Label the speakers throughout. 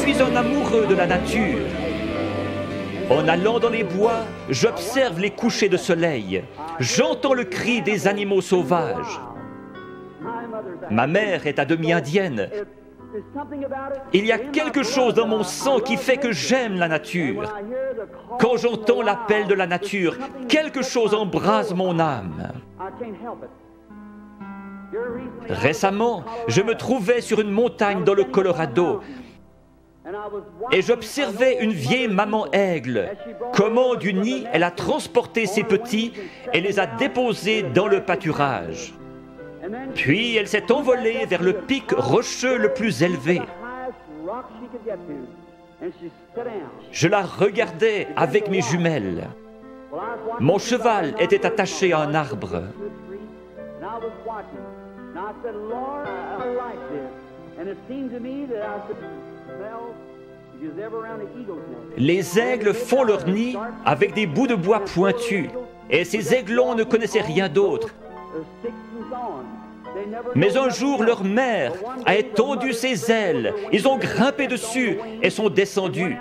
Speaker 1: suis un amoureux de la nature. En allant dans les bois, j'observe les couchers de soleil. J'entends le cri des animaux sauvages. Ma mère est à demi indienne. Il y a quelque chose dans mon sang qui fait que j'aime la nature. Quand j'entends l'appel de la nature, quelque chose embrase mon âme. Récemment, je me trouvais sur une montagne dans le Colorado et j'observais une vieille maman aigle. Comment du nid, elle a transporté ses petits et les a déposés dans le pâturage. Puis elle s'est envolée vers le pic rocheux le plus élevé. Je la regardais avec mes jumelles. Mon cheval était attaché à un arbre. Les aigles font leur nid avec des bouts de bois pointus, et ces aiglons ne connaissaient rien d'autre. Mais un jour, leur mère a étendu ses ailes, ils ont grimpé dessus et sont descendus.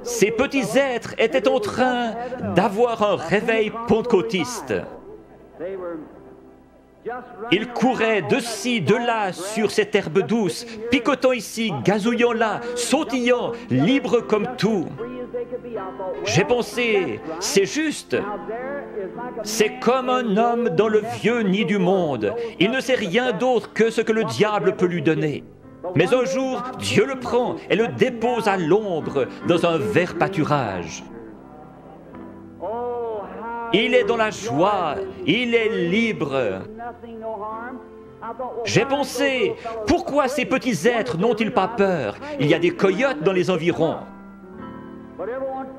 Speaker 1: Ces petits êtres étaient en train d'avoir un réveil pentecôtiste. Ils couraient de ci, de là sur cette herbe douce, picotant ici, gazouillant là, sautillant, libres comme tout. J'ai pensé, c'est juste. C'est comme un homme dans le vieux nid du monde. Il ne sait rien d'autre que ce que le diable peut lui donner. Mais un jour, Dieu le prend et le dépose à l'ombre dans un vert pâturage. Il est dans la joie, il est libre. J'ai pensé, pourquoi ces petits êtres n'ont-ils pas peur? Il y a des coyotes dans les environs.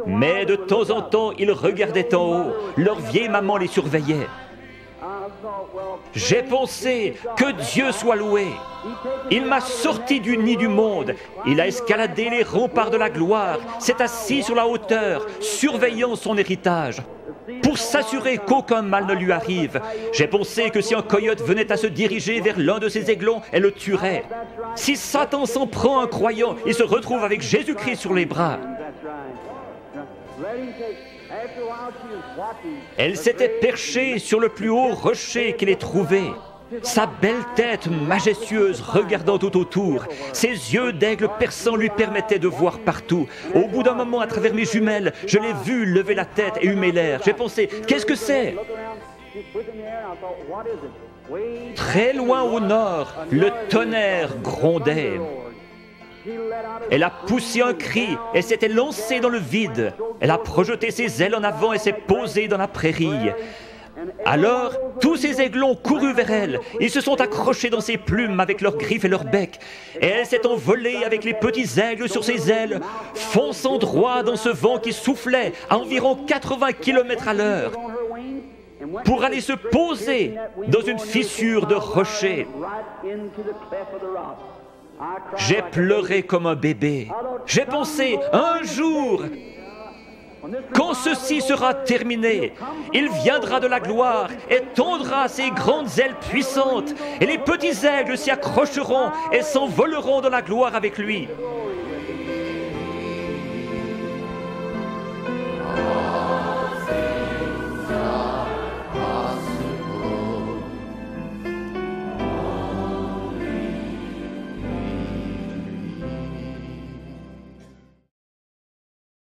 Speaker 1: Mais de temps en temps, ils regardaient en haut, leur vieille maman les surveillait. J'ai pensé, que Dieu soit loué. Il m'a sorti du nid du monde. Il a escaladé les remparts de la gloire, s'est assis sur la hauteur, surveillant son héritage, pour s'assurer qu'aucun mal ne lui arrive. J'ai pensé que si un coyote venait à se diriger vers l'un de ses aiglons, elle le tuerait. Si Satan s'en prend à un croyant, il se retrouve avec Jésus-Christ sur les bras. Elle s'était perchée sur le plus haut rocher qu'elle ait trouvé. Sa belle tête majestueuse regardant tout autour, ses yeux d'aigle perçants lui permettaient de voir partout. Au bout d'un moment, à travers mes jumelles, je l'ai vue lever la tête et humer l'air. J'ai pensé, qu'est-ce que c'est? Très loin au nord, le tonnerre grondait. Elle a poussé un cri et s'était lancée dans le vide. Elle a projeté ses ailes en avant et s'est posée dans la prairie. Alors, tous ces aiglons coururent vers elle. Ils se sont accrochés dans ses plumes avec leurs griffes et leurs becs. Et elle s'est envolée avec les petits aigles sur ses ailes, fonçant droit dans ce vent qui soufflait à environ 80 km à l'heure, pour aller se poser dans une fissure de rocher. J'ai pleuré comme un bébé. J'ai pensé, un jour, quand ceci sera terminé, il viendra de la gloire et tendra ses grandes ailes puissantes, et les petits aigles s'y accrocheront et s'envoleront dans la gloire avec lui.